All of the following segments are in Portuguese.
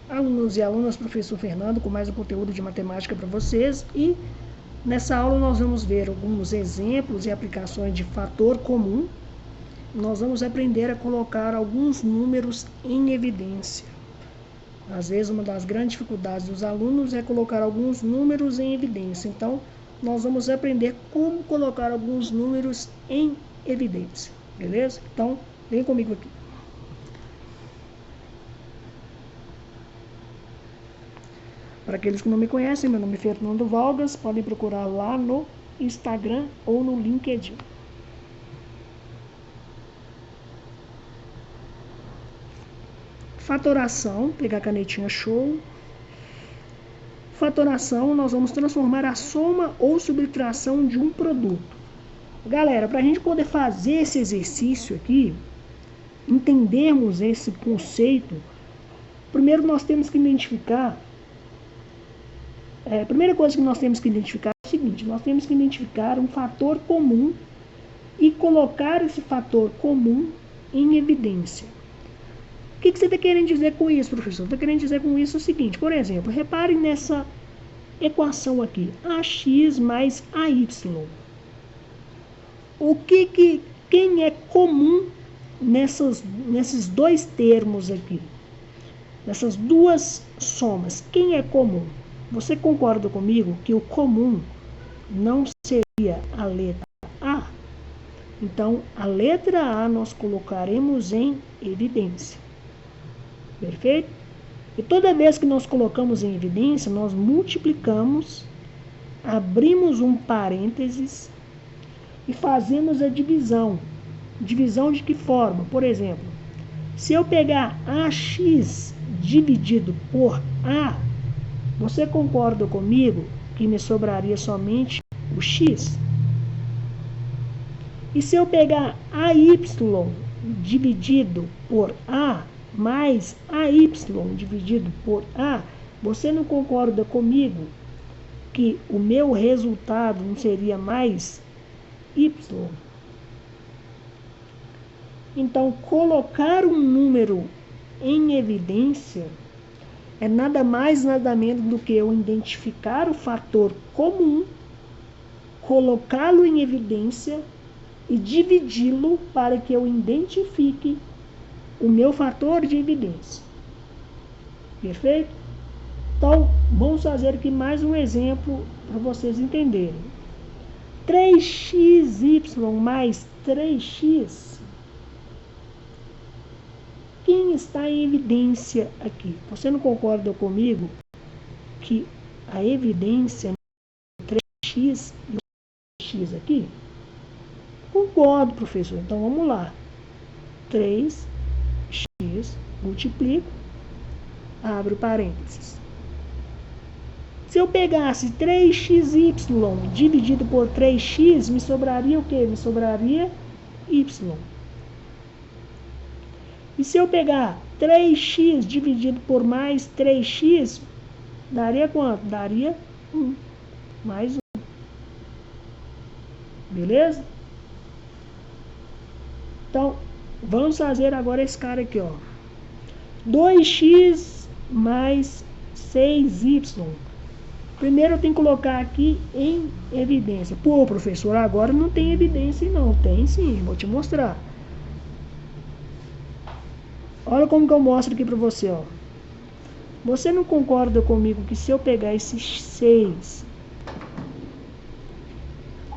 Alunos e alunas, professor Fernando com mais um conteúdo de matemática para vocês, e nessa aula nós vamos ver alguns exemplos e aplicações de fator comum. Nós vamos aprender a colocar alguns números em evidência. Às vezes uma das grandes dificuldades dos alunos é colocar alguns números em evidência. Então, nós vamos aprender como colocar alguns números em evidência, beleza? Então, vem comigo aqui. Para aqueles que não me conhecem, meu nome é Fernando Valgas, podem procurar lá no Instagram ou no LinkedIn. Fatoração, pegar a canetinha show. Fatoração, nós vamos transformar a soma ou subtração de um produto. Galera, para a gente poder fazer esse exercício aqui, entendermos esse conceito, primeiro nós temos que identificar. A primeira coisa que nós temos que identificar é o seguinte: nós temos que identificar um fator comum e colocar esse fator comum em evidência. O que você está querendo dizer com isso, professor? Está querendo dizer com isso o seguinte: por exemplo, reparem nessa equação aqui, ax mais ay. Quem é comum nesses dois termos aqui? Nessas duas somas, quem é comum? Você concorda comigo que o comum não seria a letra A? Então, a letra A nós colocaremos em evidência. Perfeito? E toda vez que nós colocamos em evidência, nós multiplicamos, abrimos um parênteses e fazemos a divisão. Divisão de que forma? Por exemplo, se eu pegar AX dividido por A, você concorda comigo que me sobraria somente o X? E se eu pegar AY dividido por A mais AY dividido por A, você não concorda comigo que o meu resultado não seria mais Y? Então, colocar um número em evidência é nada mais, nada menos do que eu identificar o fator comum, colocá-lo em evidência e dividi-lo para que eu identifique o meu fator de evidência. Perfeito? Então, vamos fazer aqui mais um exemplo para vocês entenderem. 3xy mais 3x. Quem está em evidência aqui? Você não concorda comigo que a evidência é 3x e o x aqui? Concordo, professor. Então vamos lá. 3x, multiplico, abro parênteses. Se eu pegasse 3xy dividido por 3x, me sobraria o quê? Me sobraria y. E se eu pegar 3x dividido por mais 3x, daria quanto? Daria 1. Mais 1. Beleza? Então, vamos fazer agora esse cara aqui, ó. 2x mais 6y. Primeiro eu tenho que colocar aqui em evidência. Pô, professor, agora não tem evidência não. Tem sim, vou te mostrar. Olha como que eu mostro aqui para você, ó. Você não concorda comigo que se eu pegar esse 6,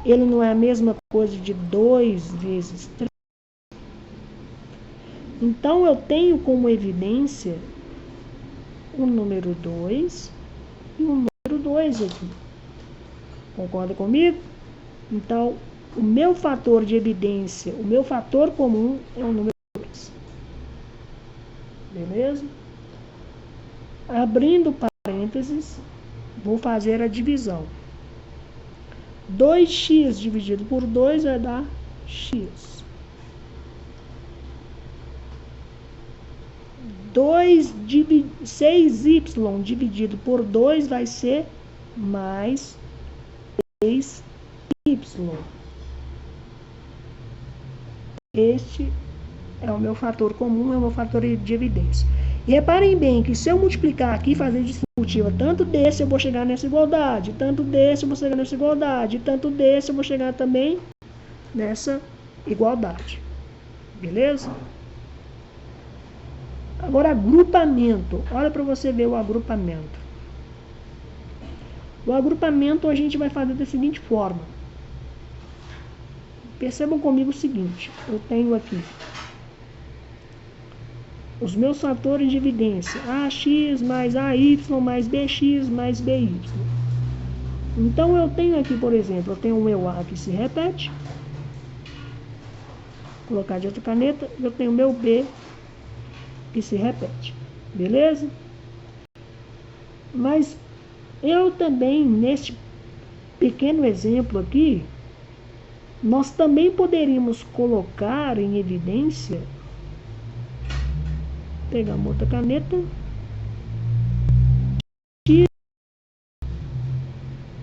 ele não é a mesma coisa de 2 vezes 3? Então, eu tenho como evidência o número 2 e o número 2 aqui. Concorda comigo? Então, o meu fator de evidência, o meu fator comum é o número 2. Beleza? Abrindo parênteses, vou fazer a divisão. 2x dividido por 2 vai dar x. 6y dividido por 2 vai ser mais 3y. Este é o meu fator comum, é o meu fator de evidência. E reparem bem que se eu multiplicar aqui e fazer distributiva, tanto desse eu vou chegar nessa igualdade, tanto desse eu vou chegar nessa igualdade, tanto desse eu vou chegar também nessa igualdade. Beleza? Agora, agrupamento. Olha para você ver o agrupamento. O agrupamento a gente vai fazer da seguinte forma. Percebam comigo o seguinte. Eu tenho aqui os meus fatores de evidência. AX mais AY mais BX mais BY. Então, eu tenho aqui, por exemplo, eu tenho o meu A que se repete. Vou colocar de outra caneta. Eu tenho o meu B que se repete. Beleza? Mas eu também, neste pequeno exemplo aqui, nós também poderíamos colocar em evidência, pegar uma outra caneta,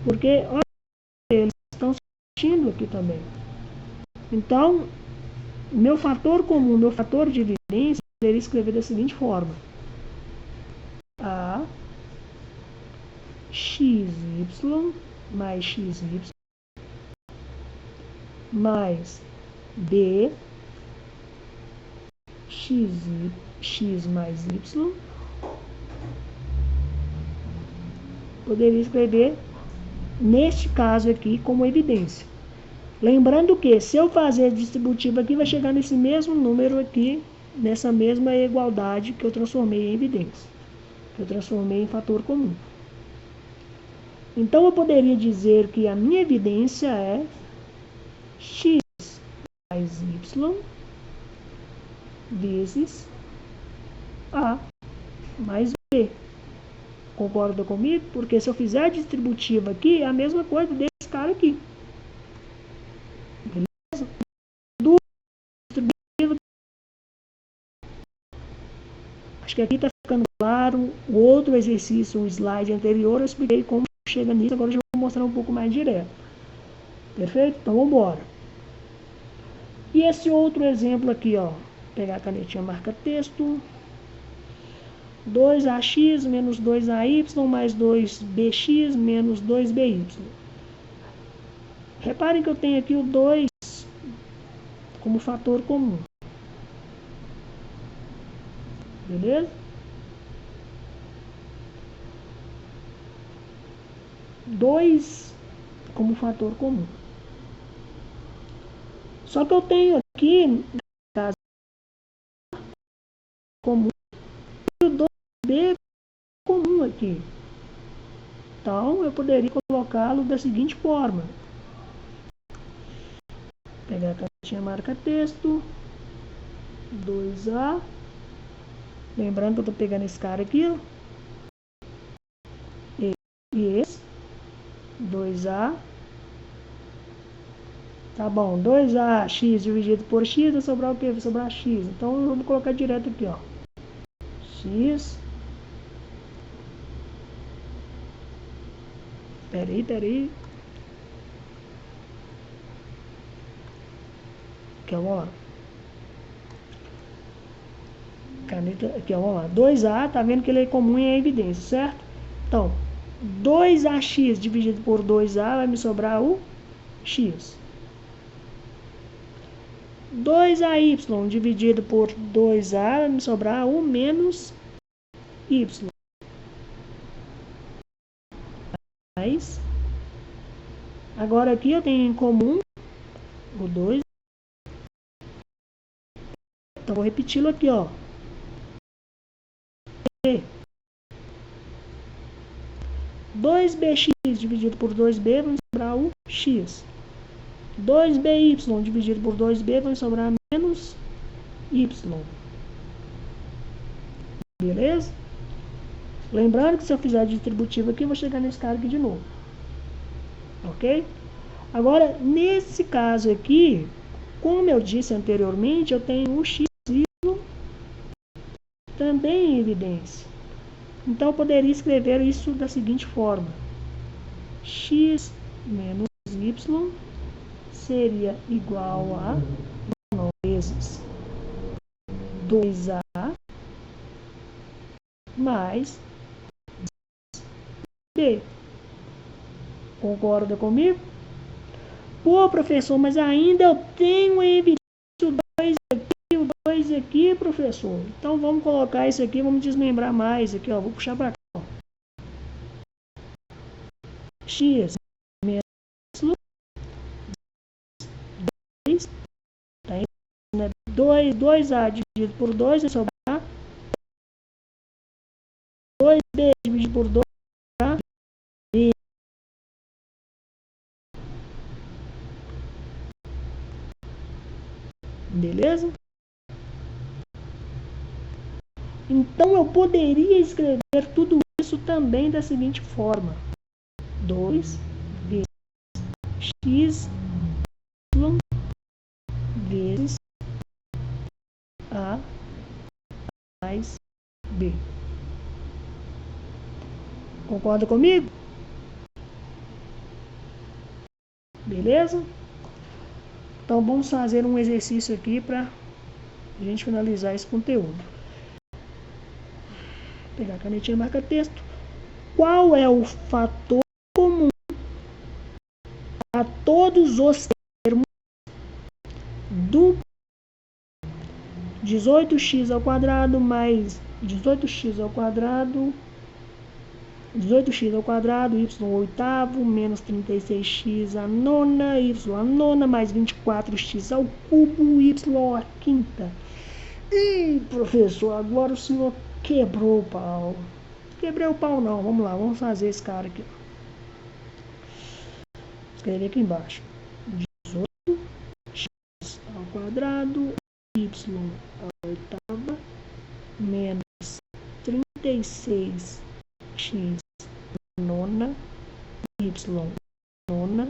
porque olha, eles estão sentindo aqui também. Então, meu fator comum, meu fator de evidência, eu poderia escrever da seguinte forma: A XY mais XY mais B X mais Y. Poderia escrever neste caso aqui como evidência. Lembrando que se eu fazer a distributiva aqui, vai chegar nesse mesmo número aqui, nessa mesma igualdade que eu transformei em evidência, que eu transformei em fator comum. Então eu poderia dizer que a minha evidência é x mais y vezes a mais b. Concorda comigo? Porque se eu fizer a distributiva aqui, é a mesma coisa desse cara aqui. Beleza? Acho que aqui está ficando claro. O outro exercício, o slide anterior, eu expliquei como chega nisso. Agora eu já vou mostrar um pouco mais direto. Perfeito? Então vamos embora. E esse outro exemplo aqui, ó. Vou pegar a canetinha marca texto. 2ax menos 2ay mais 2bx menos 2by. Reparem que eu tenho aqui o 2 como fator comum. Beleza? 2 como fator comum. Só que eu tenho aqui, no caso comum, e o 2b comum aqui. Então, eu poderia colocá-lo da seguinte forma. Pegar a caixinha marca texto. 2a. Lembrando que eu estou pegando esse cara aqui, ó. E esse. 2a. Tá bom. 2ax dividido por x vai sobrar o quê? Vai sobrar x. Então, vamos colocar direto aqui, ó. X. Peraí. Aqui, ó, vamos lá. Caneta, aqui, ó, vamos lá. 2a, tá vendo que ele é comum e é evidência, certo? Então, 2ax dividido por 2a vai me sobrar o x. 2ay dividido por 2a vai me sobrar o menos y. Mas, agora aqui eu tenho em comum o 2. Então, vou repeti-lo aqui, ó. 2bx dividido por 2b vai me sobrar o x. 2by dividido por 2b vai me sobrar menos y. Beleza? Lembrando que se eu fizer a distributiva aqui, eu vou chegar nesse cara aqui de novo. Ok? Agora, nesse caso aqui, como eu disse anteriormente, eu tenho o x também em evidência. Então, eu poderia escrever isso da seguinte forma. X menos y seria igual a 9 vezes 2a mais B. Concorda comigo? Pô, professor, mas ainda eu tenho em evidência o 2 aqui, o 2 aqui, professor. Então vamos colocar isso aqui, vamos desmembrar mais aqui, ó. Vou puxar para cá, ó. X menos 2, tá aí, né? 2A dividido por 2 vai sobrar 2B dividido por 2, tá? B. Beleza? Então eu poderia escrever tudo isso também da seguinte forma: 2 vezes x vezes a mais b. Concorda comigo? Beleza? Então vamos fazer um exercício aqui para a gente finalizar esse conteúdo. Vou pegar a canetinha e marca texto. Qual é o fator comum a todos os termos do 18x ao quadrado mais 18x ao quadrado, 18x ao quadrado, y ao oitavo, menos 36x à nona, y à nona, mais 24x ao cubo, y à quinta. Ih, professor, agora o senhor quebrou o pau. Quebrei o pau não, vamos lá, vamos fazer esse cara aqui. Escrever aqui embaixo. 18x ao quadrado, y à oitava, menos 36x nona, y nona,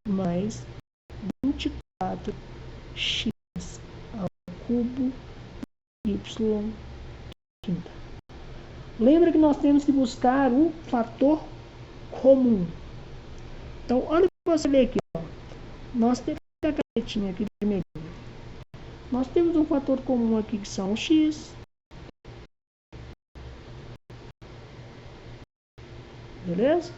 mais 24x ao cubo, y quinta. Lembra que nós temos que buscar o fator comum. Então, olha o que você vê aqui, ó. Nós temos a canetinha aqui vermelha. Nós temos um fator comum aqui que são o x. Beleza?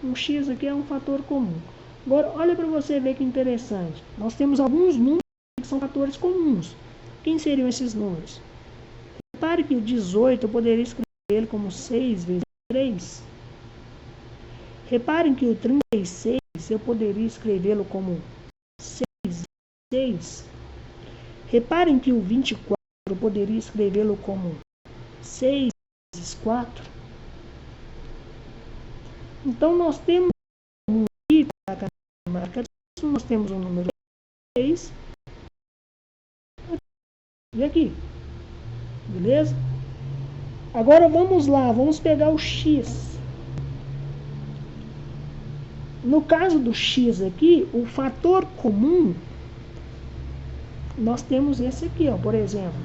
Um x aqui é um fator comum. Agora, olha para você ver que interessante. Nós temos alguns números que são fatores comuns. Quem seriam esses números? Repare que o 18 eu poderia escrever ele como 6 vezes 3. Reparem que o 36 eu poderia escrevê-lo como 6 vezes 6. Reparem que o 24 eu poderia escrevê-lo como 6 vezes 4. Então nós temos um aqui, nós temos um número 6 e aqui. Beleza? Agora vamos lá, vamos pegar o x. No caso do x aqui, o fator comum, nós temos esse aqui, ó, por exemplo.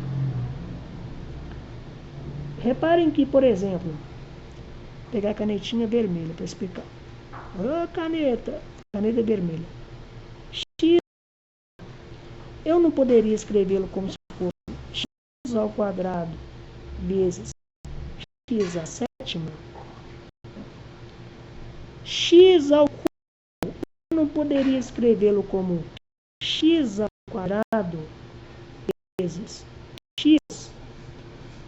Reparem que, por exemplo, vou pegar a canetinha vermelha para explicar. Caneta vermelha. X, eu não poderia escrevê-lo como se fosse x ao quadrado vezes x à sétima. X ao cubo, eu não poderia escrevê-lo como x ao quadrado vezes x.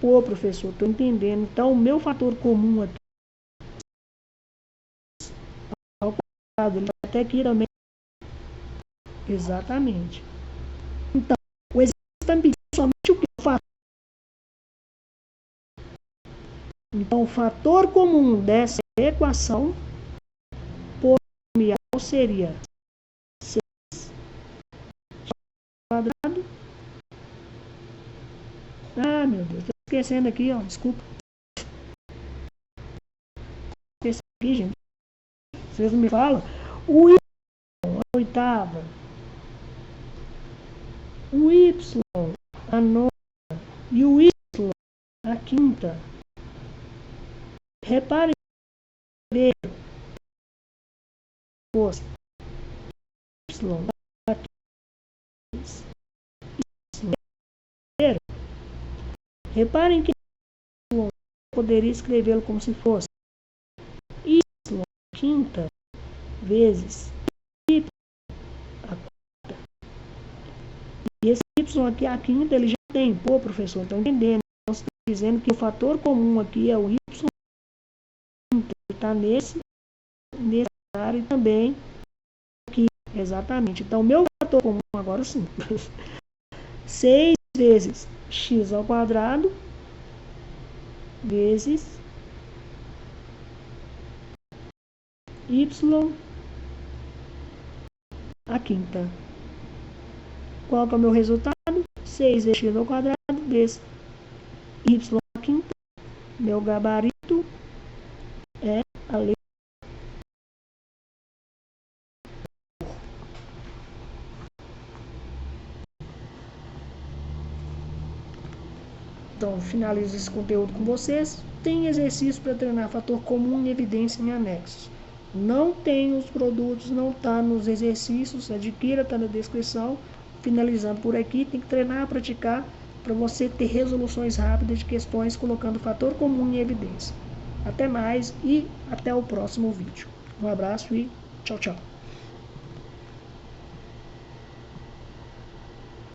Pô, professor, estou entendendo. Então, o meu fator comum aqui ao quadrado, ele vai até aqui também. Exatamente. Então, o exercício está me pedindo somente o que? O fator. Então, o fator comum dessa equação polinomial seria 6 quadrado. Ah, meu Deus, estou esquecendo aqui, ó, desculpa. Esqueci aqui, gente. Vocês não me falam? O y, a oitava. O y, a nona. E o y, a quinta. Reparem que os y a quinta. Reparem que poderia escrevê-lo como se fosse y quinta vezes y a quarta. E esse y aqui, a quinta, ele já tem. Pô, professor, estão entendendo? Então, você está dizendo que o fator comum aqui é o y quinta. Ele está nesse área e também aqui. Exatamente. Então, meu fator comum agora sim. 6 vezes x ao quadrado vezes y a quinta. Qual que é o meu resultado? 6 vezes x ao quadrado vezes y a quinta. Meu gabarito é a letra. Então, finalizo esse conteúdo com vocês. Tem exercício para treinar fator comum em evidência em anexos. Não tem os produtos, não está nos exercícios. Adquira, está na descrição. Finalizando por aqui, tem que treinar, praticar, para você ter resoluções rápidas de questões colocando fator comum em evidência. Até mais e até o próximo vídeo. Um abraço e tchau, tchau.